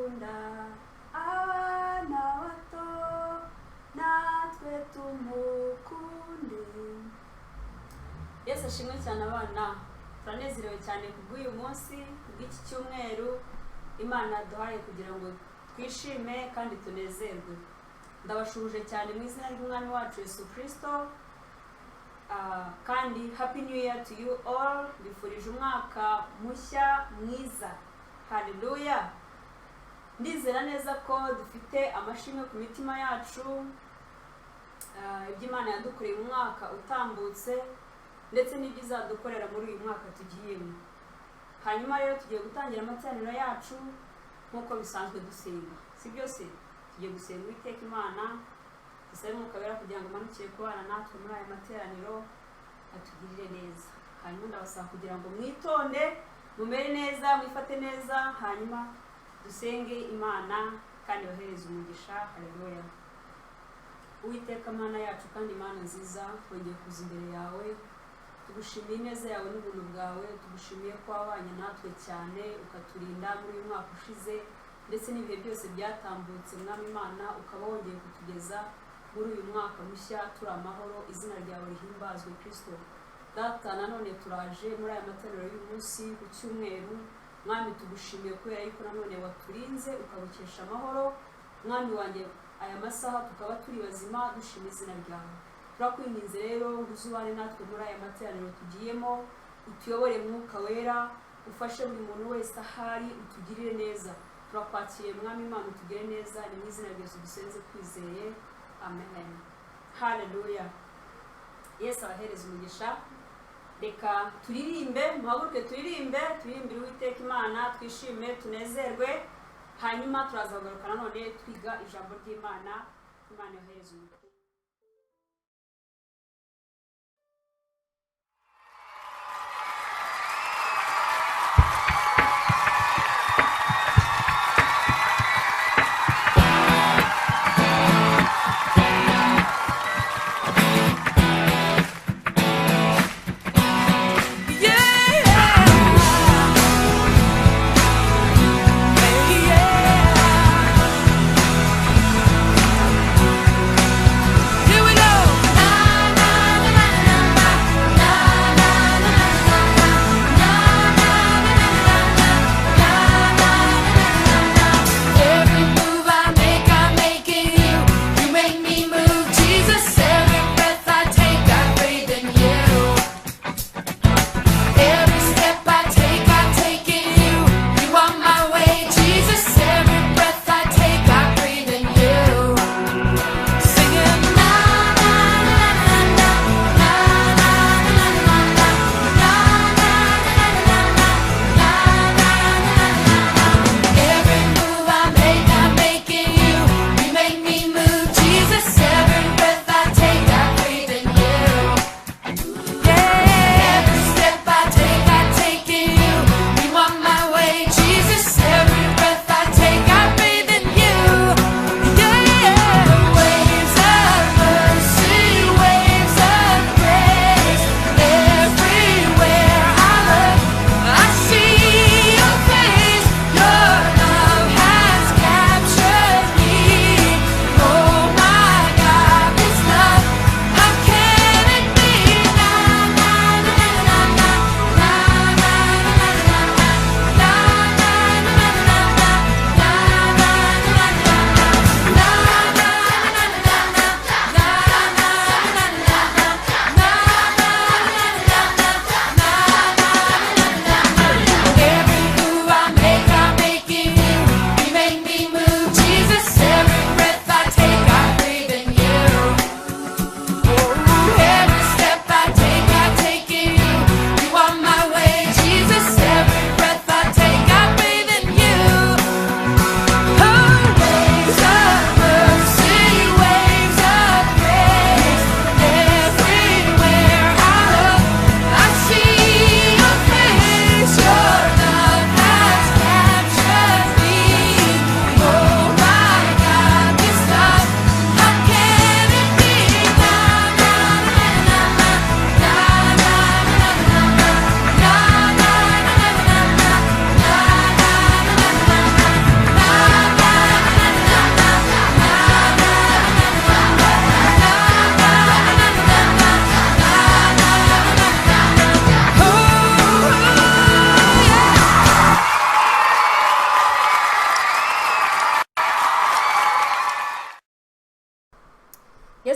akunda abana bato natwe tumukunde. Yesu ashimwe cyane abana, turanezerewe cyane kubw'uyu munsi, kubw'iki cyumweru Imana duhaye kugira ngo twishime kandi tunezerwe. Ndabashuje cyane mu izina ry'umwami wacu Yesu Kristo, kandi happy new year to you all. Bifurije umwaka mushya mwiza. Haleluya. Ndizera neza ko dufite amashimwe ku mitima yacu, ibyo Imana yadukoreye mu mwaka utambutse ndetse n'ibyo izadukorera muri uyu mwaka tugiyemo. Hanyuma rero tugiye gutangira amateraniro yacu nk'uko bisanzwe dusenga, si byose tugiye gusenga Uwiteka Imana, dusabe Umwuka Wera kugira ngo amanukire kubana natwe muri aya materaniro atugirire neza. Hanyuma ndabasaba kugira ngo mwitonde, mumere neza, mwifate neza, hanyuma dusenge Imana kandi bahereze umugisha. Haleluya. Uwiteka Mana yacu kandi Imana nziza, twongeye kuza imbere yawe, tugushimiye neza yawe n'ubuntu bwawe, tugushimiye ko wabanye natwe cyane ukaturinda muri uyu mwaka ushize ndetse n'ibihe byose byatambutse. Mwami Imana, ukaba wongeye kutugeza muri uyu mwaka mushya turi amahoro. Izina ryawe rihimbazwe Kristo. Data, nanone turaje muri aya materaniro y'uyu munsi ku cyumweru. Mwami, tugushimiye kubera yuko nanone waturinze ukabukesha amahoro. Mwami wanjye, aya masaha tukaba turi bazima dushima izina ryawe. Turakwinginze rero ngo uzubane natwe muri aya materaniro tugiyemo, utuyobore Mwuka Wera, ufashe buri muntu wese ahari, utugirire neza. Turakwakiriye Mwami Imana, utugire neza, ni mu izina rya Yesu dusenze twizeye, amen. Haleluya. Yesu abahereze umugisha. Reka turirimbe, muhaguruke turirimbire Uwiteka Imana, twishime tunezerwe. Hanyuma turaza kugaruka nanone twiga ijambo ry'Imana. Imana yohereze umugisha.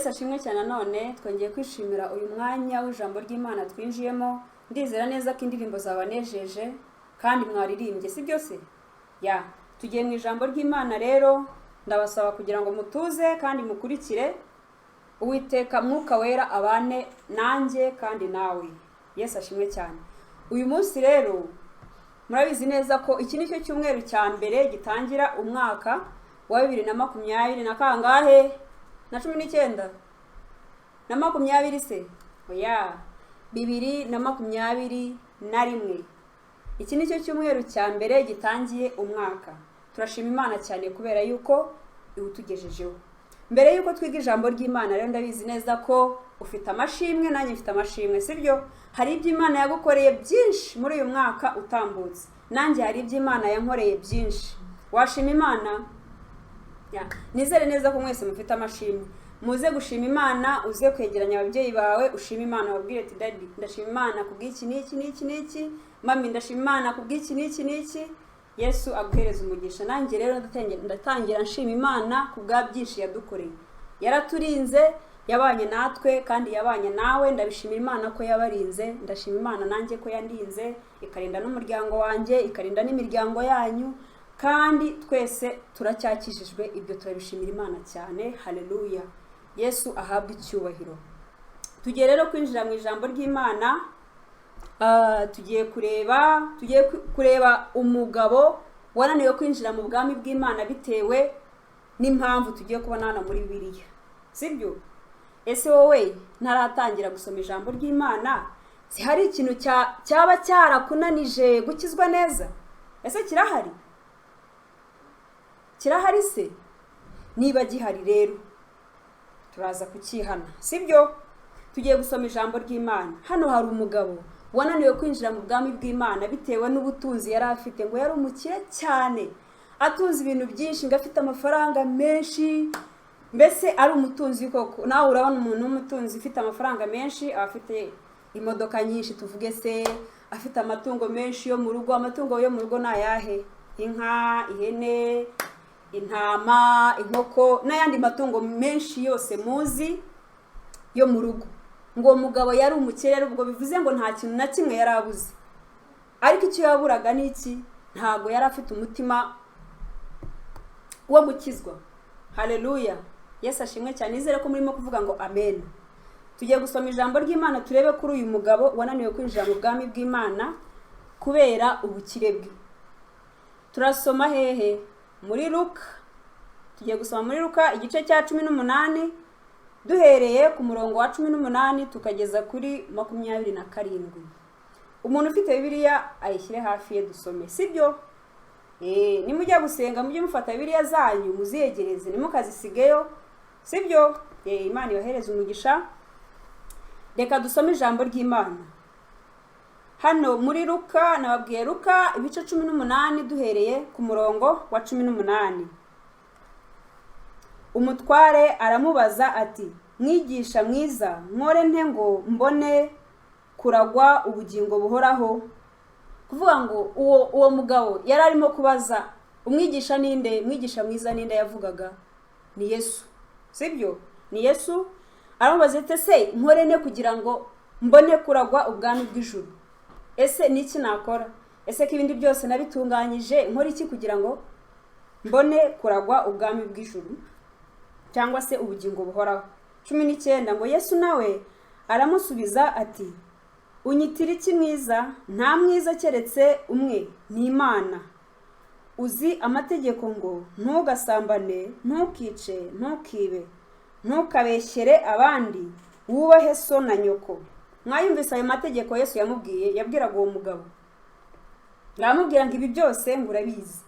Yesu ashimwe cyane. None twongeye kwishimira uyu mwanya w'ijambo ry'Imana twinjiyemo. Ndizera neza ko indirimbo zabanejeje kandi mwaririmbye, si byose? Tugiye mu ijambo ry'Imana rero, ndabasaba kugira ngo mutuze kandi mukurikire. Uwiteka Mwuka Wera abane nanjye kandi nawe. Yesu ashimwe cyane. Uyu munsi rero murabizi neza ko iki ni cyo cyumweru cya mbere gitangira umwaka wa 2020 na kangahe? Na 19 na 20 se? 2021. Iki ni cyo cyumweru cya mbere gitangiye umwaka. Turashima Imana cyane kubera yuko iwutugejejeho. Mbere yuko twiga ijambo ry'Imana rero ndabizi neza ko ufite amashimwe, nanjye mfite amashimwe, sibyo? Hari ibyo Imana yagukoreye byinshi muri uyu mwaka utambutse. Nanjye hari ibyo Imana yankoreye byinshi. Washima Imana? Nizere neza ko mwese mufite amashimwe. Muze gushima Imana, uze kwegeranya ababyeyi bawe, ushima Imana, wabwire ati daddy ndashima Imana kubw'iki n'iki, mami ndashima Imana kubw'iki n'iki. Yesu aguhereza umugisha. Nanjye rero ndatangira nshima Imana kubwa byinshi yadukoreye. Yaraturinze, yabanye natwe kandi yabanye nawe. Ndabishimira Imana ko yabarinze. Ndashima Imana nanjye ko yandinze, ikarinda n'umuryango wanjye, ikarinda n'imiryango yanyu, kandi twese turacyakijijwe. Ibyo turabishimira Imana cyane. Haleluya. Yesu ahabwe icyubahiro. Tugiye rero kwinjira mu ijambo ry'Imana. Tugiye kureba umugabo wananiwe kwinjira mu bwami bw'Imana bitewe n'impamvu tugiye kubona hano muri Bibiliya, sibyo? Ese wowe ntaratangira gusoma ijambo ry'Imana, si hari ikintu cyaba cyarakunanije gukizwa neza? Ese kirahari? Kirahari se? Niba gihari rero turaza kukihana, sibyo? Tugiye gusoma ijambo ry'Imana. Hano hari umugabo wananiwe kwinjira mu bwami bw'Imana bitewe n'ubutunzi yari afite. Ngo yari umukire cyane, atunze ibintu byinshi, ngo afite amafaranga menshi, mbese ari umutunzi koko. Nawe urabona umuntu w'umutunzi ufite amafaranga menshi, afite imodoka nyinshi, tuvuge se, afite amatungo menshi yo mu rugo. Amatungo yo mu rugo ni ayahe? Inka, ihene, intama, inkoko n'ayandi matungo menshi yose muzi yo mu rugo. Ngo umugabo yari umukire, ubwo bivuze ngo nta kintu na kimwe yari abuze. Ariko icyo yaburaga ni iki? Ntago yari afite umutima wo gukizwa. Haleluya. Yesu ashimwe cyane. Nizere ko murimo kuvuga ngo amen. Tugiye gusoma ijambo ry'Imana turebe kuri uyu mugabo wananiwe kwinjira mu bwami bw'Imana kubera ubukire bwe. Turasoma hehe? Muri Luka. Tugiye gusoma muri Luka igice cya 18 duhereye ku murongo wa 18 tukageza kuri 27. Umuntu ufite Bibiliya ayishyire hafi ye dusome, sibyo? Nimujya gusenga mujye mufata Bibiliya zanyu muziyegereze, nimukazisigeyo, sibyo? Imana ibahereza umugisha. Reka dusome ijambo ry'Imana. Hano muri Luka, nababwiye Luka ibice 18 duhereye ku murongo wa 18. Umutware aramubaza ati, mwigisha mwiza, nkore nte ngo mbone kuragwa ubugingo buhoraho? Kuvuga ngo uwo mugabo yari arimo kubaza umwigisha ninde, mwigisha mwiza ninde yavugaga? Ni Yesu, sibyo? Ni Yesu. Aramubaza ati, se nkore nte kugira ngo mbone kuragwa ubwami bw'ijuru? Ese niki nakora? Ese ko ibindi byose nabitunganyije, nkora iki kugira ngo mbone kuragwa ubwami bw'ijuru cyangwa se ubugingo buhoraho? 19. Ngo Yesu nawe aramusubiza ati, unyitira iki mwiza? Nta mwiza keretse umwe, ni Imana. Uzi amategeko ngo ntugasambane, ntukice, ntukibe, ntukabeshyere abandi, wubahe so na nyoko. Mwayumvise ayo mategeko Yesu yamubwiye, yabwiraga uwo mugabo. Aramubwira ngo ibi byose ngo urabizi.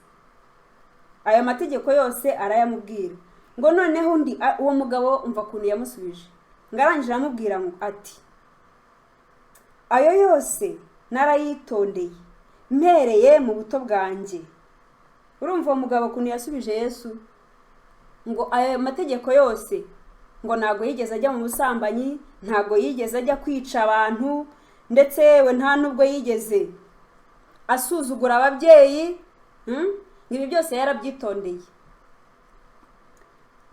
Ayo mategeko yose arayamubwira. Ngo noneho uwo mugabo umva kuntu yamusubije. Ngarangije aramubwira ngo ati, ayo yose narayitondeye mpereye mu buto bwanjye. Urumva uwo mugabo kuntu yasubije Yesu? Ngo ayo mategeko yose ngo ntago yigeze ajya mu busambanyi, ntago yigeze ajya kwica abantu, ndetse we nta nubwo yigeze asuzugura ababyeyi. Ibi byose yarabyitondeye.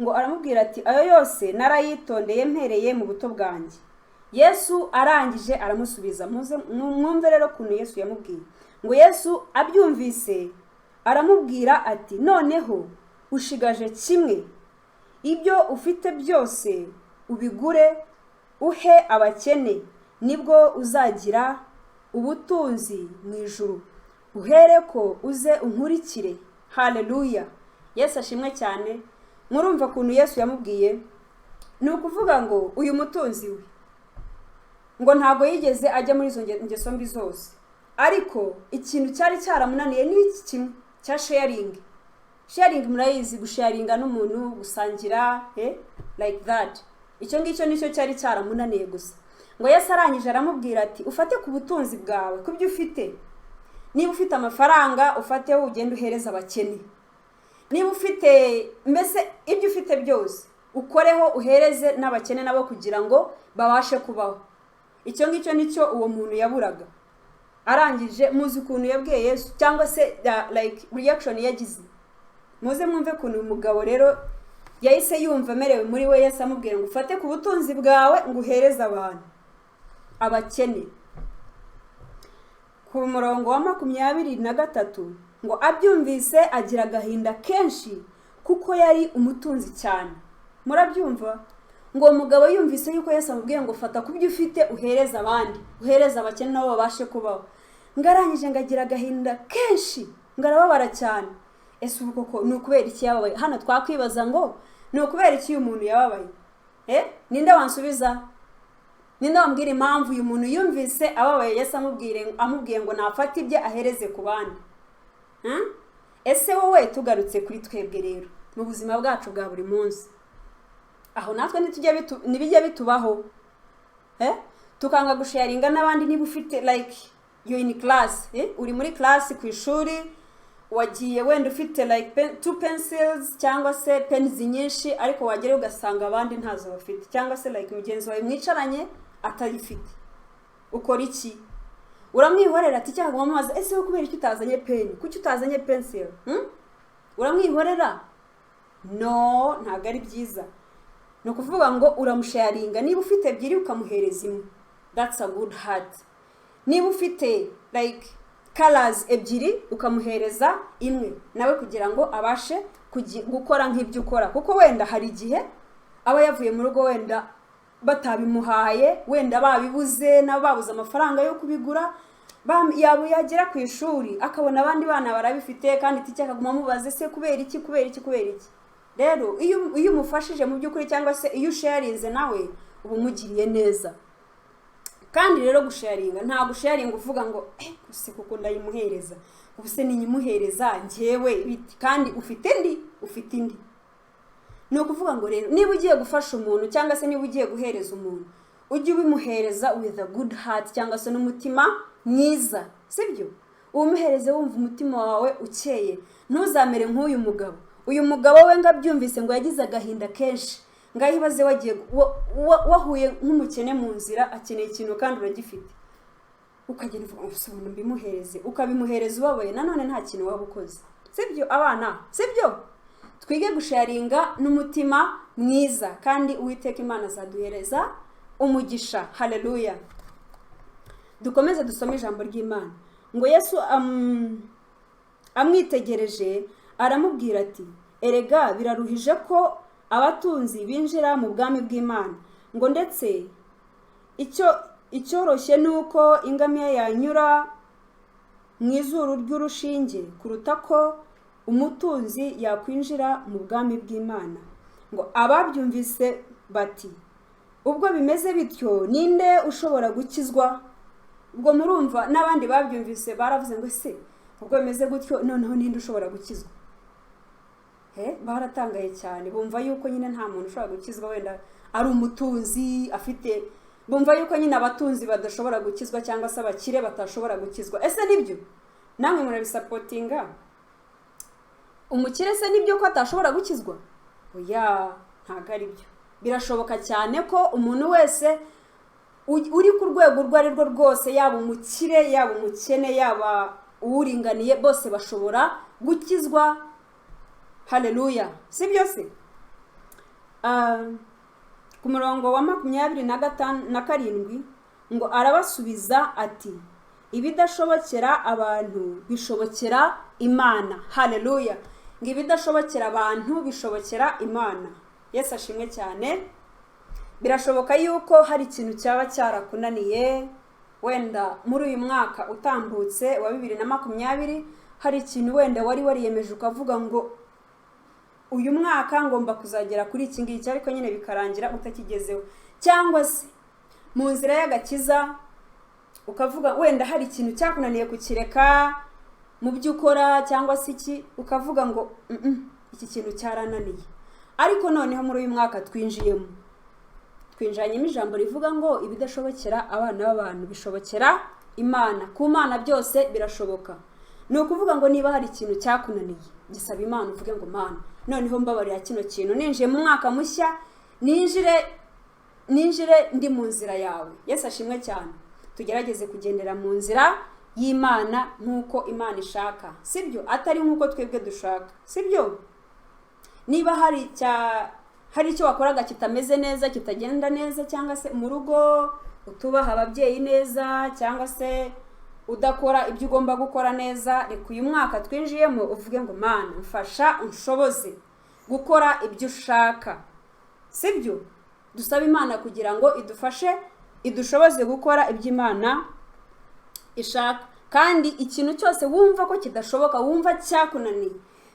ngo aramubwira ati ayo yose narayitondeye mpereye mu buto bwanjye. Yesu arangije aramusubiza. Mwumve rero ukuntu Yesu yamubwiye. Ngo Yesu abyumvise aramubwira ati noneho ushigaje kimwe, ibyo ufite byose ubigure uhe abakene, nibwo uzagira ubutunzi mu ijuru, uhereko uze unkurikire. Haleluya. Yesu ashimwe cyane. Murumva ukuntu Yesu yamubwiye? Ni ukuvuga ngo uyu mutunzi we ngo ntago yigeze ajya muri izo ngeso mbi zose, ariko ikintu cyari cyaramunaniye ni iki kimwe cya sharing. Sharing murayizi, gusharinga n'umuntu, gusangira, like that. Icyo ngicyo nicyo cyari cyaramunaniye gusa. Ngo Yesu arangije aramubwira ati ufate ku butunzi bwawe, ku byo ufite. Niba ufite amafaranga ufateho ugende uhereza abakene. Niba ufite mbese ibyo ufite byose ukoreho uhereze n'abakene nabo kugira ngo babashe kubaho. Icyo ngicyo nicyo uwo muntu yaburaga. Arangije muzi ukuntu yabwiye Yesu, cyangwa se like reaction yagize. Muze mwumve ukuntu umugabo rero yahise yumva amerewe muri we. Yesu amubwira ngo ufate ku butunzi bwawe ngo uhereze abantu abakene. Ku murongo wa 23 ngo abyumvise agira agahinda kenshi kuko yari umutunzi cyane. Murabyumva? Ngo umugabo yumvise yuko Yesu amubwiye ngo fata ku byo ufite uhereza abandi, uhereza abakene nabo babashe kubaho. Ngarangije ngagira agahinda kenshi, ngarababara cyane. Ese ubu koko ni ukubera iki yababaye? Hano twakwibaza ngo ni ukubera iki uyu muntu yababaye? Ninde wansubiza? Ninde wambwira impamvu uyu muntu yumvise ababaye Yesu amubwiye ngo nafate ibye ahereze ku bandi? Ese wowe tugarutse kuri twebwe rero mu buzima bwacu bwa buri munsi, aho natwe nibijya bitubaho, tukanga gusharinga n'abandi. Niba ufite like you in class, uri muri class ku ishuri, wagiye wenda ufite like 2 pencils cyangwa se pens nyinshi, ariko wagere ugasanga abandi ntazo bafite, cyangwa se like mugenzi wawe mwicaranye atayifite, ukora iki? Uramwihorera ati cyangwa mumaze ese wo kubera iki utazanye pen, kuki utazanye pencil? Uramwihorera? No, ntago ari byiza. No kuvuga ngo uramusharinga. Niba ufite ebyiri ukamuhereza imwe, that's a good heart. Niba ufite like colors ebyiri ukamuhereza imwe, nawe kugira ngo abashe gukora nk'ibyo ukora, kuko wenda hari igihe aba yavuye mu rugo wenda batabimuhaye, wenda babibuze na babuze amafaranga yo kubigura, yagera ku ishuri akabona abandi bana barabifite kandi itike akaguma mubaze se kubera iki. Rero iyo umufashije mu by'ukuri, cyangwa se iyo usharinze nawe uba umugiriye neza. Kandi rero gusharinga, nta gusharinga uvuga ngo se kuko ndayimuhereza, ubuse ninyimuhereza njyewe biti, kandi ufite indi. No kuvuga ngo rero niba ugiye gufasha umuntu, cyangwa se niba ugiye guhereza umuntu, ujye ubimuhereza with a good heart, cyangwa se n'umutima mwiza, sibyo? Umuhereze wumva umutima wawe ukeye. Ntuzamere nk'uyu mugabo. Uyu mugabo we ngabyumvise ngo yagize agahinda kenshi, ngayibaze wagiye wahuye nk'umukene mu nzira, akeneye ikintu kandi uragifite, ukagenda uvuga ngo mbimuhereze, ukabimuhereza ubabaye, nanone nta kintu waba ukoze. Sibyo abana? Sibyo? Twige gusharinga n'umutima mwiza, kandi Uwiteka Imana azaduhereza umugisha. Haleluya. Dukomeze dusome ijambo ry'Imana. Ngo Yesu amwitegereje aramubwira ati erega biraruhije ko abatunzi binjira mu bwami bw'Imana, ngo ndetse icyoroshye nuko ingamiya yanyura mu izuru ry'urushinge kuruta ko umutunzi yakwinjira mu bwami bw'Imana. Ngo ababyumvise bati ubwo bimeze bityo ninde ushobora gukizwa? Ubwo murumva n'abandi babyumvise baravuze ngo se ubwo bimeze gutyo noneho ninde ushobora gukizwa? Baratangaye cyane, bumva yuko nyine nta muntu ushobora gukizwa, wenda ari umutunzi afite, bumva yuko nyine abatunzi badashobora gukizwa, cyangwa se abakire batashobora gukizwa. Ese nibyo? Namwe murabisapotinga? Umukire se nibyo ko atashobora gukizwa? Oya, ntago ari byo. Birashoboka cyane ko umuntu wese uri ku rwego urwo ari rwo rwose, yaba umukire, yaba umukene, yaba uwuringaniye, bose bashobora gukizwa. Haleluya. Sibyo se? ku murongo wa 27 ngo arabasubiza ati ibidashobokera abantu bishobokera Imana. Haleluya. Ngo ibidashobokera abantu bishobokera Imana. Yesu ashimwe cyane. Birashoboka yuko hari ikintu cyaba cyarakunaniye, wenda muri uyu mwaka utambutse wa 2020 hari ikintu wenda wari wariyemeje ukavuga ngo uyu mwaka ngomba kuzagera kuri iki ngiki, ariko nyine bikarangira utakigezeho. Cyangwa se mu nzira y'agakiza ukavuga wenda hari ikintu cyakunaniye kukireka mu byo ukora cyangwa se iki, ukavuga ngo iki kintu cyarananiye. Ariko noneho muri uyu mwaka twinjiranyemo ijambo rivuga ngo ibidashobokera abana b'abantu bishobokera Imana. Ku Mana byose birashoboka. Ni ukuvuga ngo niba hari ikintu cyakunaniye, gisaba Imana, uvuge ngo Mana, noneho mbabarira kino kintu, ninjiye mu mwaka mushya, ninjire ndi mu nzira yawe. Yesu ashimwe cyane. Tugerageze kugendera mu nzira y'Imana nk'uko Imana ishaka, sibyo? Atari nk'uko twebwe dushaka, sibyo? Niba hari icyo wakoraga kitameze neza, kitagenda neza, cyangwa se mu rugo utubaha ababyeyi neza, cyangwa se udakora ibyo ugomba gukora neza, reka uyu mwaka twinjiyemo uvuge ngo Mana, mfasha unshoboze gukora ibyo ushaka, sibyo? Dusaba Imana kugira ngo idushoboze gukora ibyo Imana ishaka. Kandi ikintu cyose wumva ko kidashoboka, wumva cyakunaniye,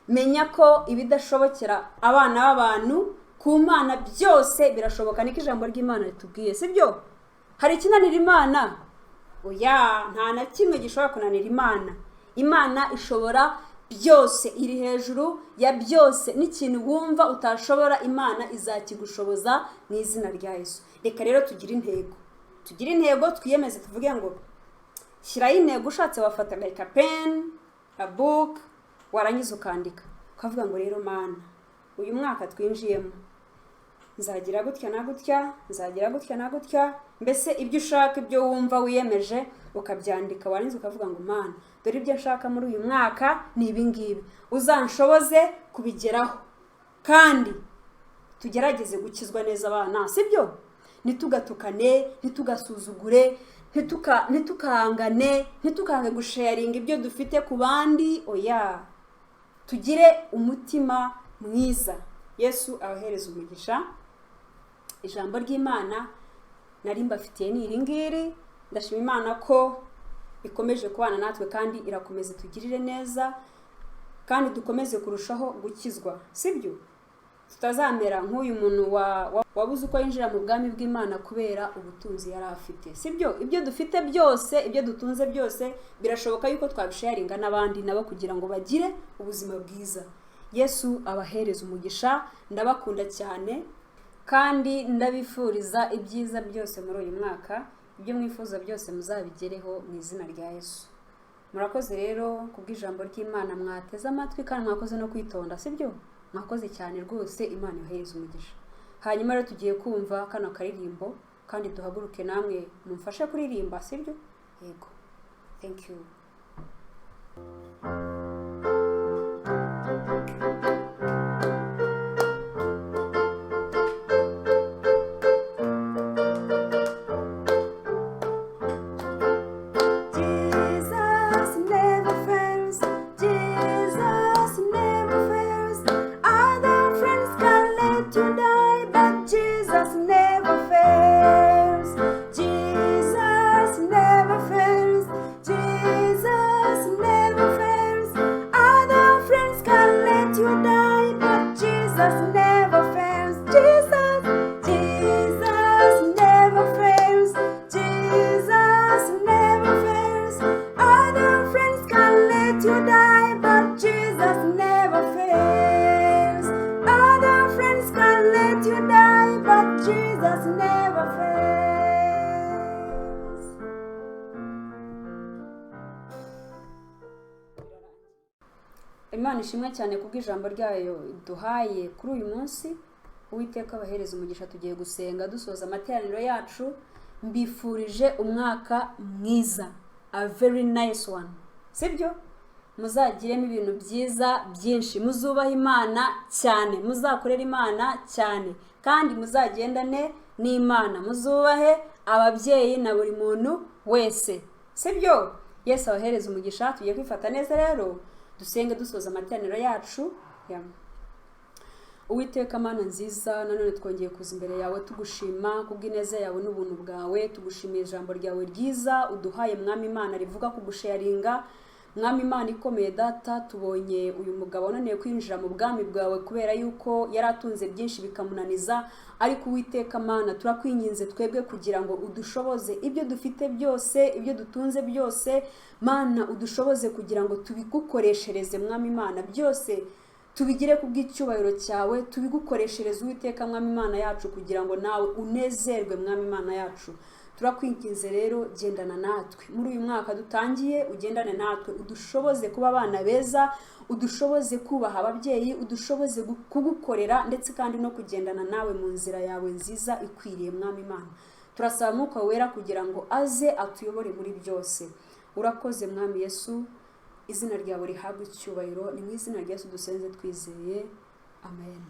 menya ko ibidashobokera abana b'abantu ku Mana byose birashoboka. Niko ijambo ry'Imana ritubwiye, sibyo? Hari ikinanira Imana? Oya, nta na kimwe gishobora kunanira Imana. Imana ishobora byose, iri hejuru ya byose. N'ikintu wumva utashobora, Imana izakigushoboza mu izina rya Yesu. Reka rero tugire intego, twiyemeze, tuvuge ngo shyiraho intego. Ushatse wafata like a pen, a book, warangiza ukandika, ukavuga ngo rero Mana, uyu mwaka twinjiyemo nzagira gutya na gutya, nzagira gutya na gutya. Mbese ibyo ushaka, ibyo wumva wiyemeje ukabyandika, warangiza ukavuga ngo Mana, dore ibyo nshaka muri uyu mwaka ni ibi ngibi, uzanshoboze kubigeraho. Kandi tugerageze gukizwa neza abana, sibyo? Ntitugatukane, ntitugasuzugure, ntitukangane, ntitukange gusharinga ibyo dufite ku bandi. Oya, tugire umutima mwiza. Yesu abahereza umugisha. Ijambo ry'Imana nari mbafitiye ni iri ngiri. Ndashima Imana ko ikomeje kubana natwe kandi irakomeza tugirire neza, kandi dukomeze kurushaho gukizwa, sibyo? Tutazamera nk'uyu muntu wabuze uko yinjira mu bwami bw'Imana kubera ubutunzi yari afite, sibyo? Ibyo dufite byose, ibyo dutunze byose, birashoboka yuko twabisharinga n'abandi nabo kugira ngo bagire ubuzima bwiza. Yesu abahereza umugisha. Ndabakunda cyane kandi ndabifuriza ibyiza byose muri uyu mwaka. Ibyo mwifuza byose muzabigereho mu izina rya Yesu. Murakoze rero kubw'ijambo ry'Imana mwateze amatwi, kandi mwakoze no kwitonda, sibyo? Mwakoze cyane rwose. Imana ibahereza umugisha. Hanyuma rero tugiye kumva kano karirimbo, kandi duhaguruke namwe mumfashe kuririmba, sibyo? Yego. Thank you. Imana ishimwe cyane kubw'ijambo ryayo duhaye kuri uyu munsi. Uwiteka abahereza umugisha. Tugiye gusenga dusoza amateraniro yacu. Mbifurije umwaka mwiza, a very nice one, sibyo? Muzagiremo ibintu byiza byinshi, muzubaha Imana cyane, muzakorera Imana cyane, kandi muzagendane n'Imana, muzubahe ababyeyi na buri muntu wese. Sibyo? Yesu abahereza umugisha. Tugiye kwifata neza rero, dusenge dusoza amateraniro yacu. Uwiteka Mana nziza, nanone twongeye kuza imbere yawe tugushima kubw'ineza yawe n'ubuntu bwawe, tugushimiye ijambo ryawe ryiza uduhaye Mwami Imana rivuga kugusharinga. Mwami Imana ikomeye Data, tubonye uyu mugabo ananiwe kwinjira mu bwami bwawe kubera yuko yari atunze byinshi bikamunaniza, ariko Uwiteka Mana turakwinginze twebwe kugira ngo udushoboze ibyo dufite byose, ibyo dutunze byose Mana udushoboze kugira ngo tubigukoreshereze Mwami Imana, byose tubigire kubw'icyubahiro cyawe, tubigukoreshereze Uwiteka Mwami Imana yacu kugira ngo nawe unezerwe Mwami Imana yacu. Turakwinginze rero gendana natwe muri uyu mwaka dutangiye, ugendane natwe, udushoboze kuba abana beza, udushoboze kubaha ababyeyi, udushoboze kugukorera ndetse kandi no kugendana nawe mu nzira yawe nziza ikwiriye Mwami Imana. Turasaba Mwuka Wera kugira ngo aze atuyobore muri byose. Urakoze Mwami Yesu, izina ryawe rihabwe icyubahiro, ni mu izina rya Yesu dusenze twizeye, amen.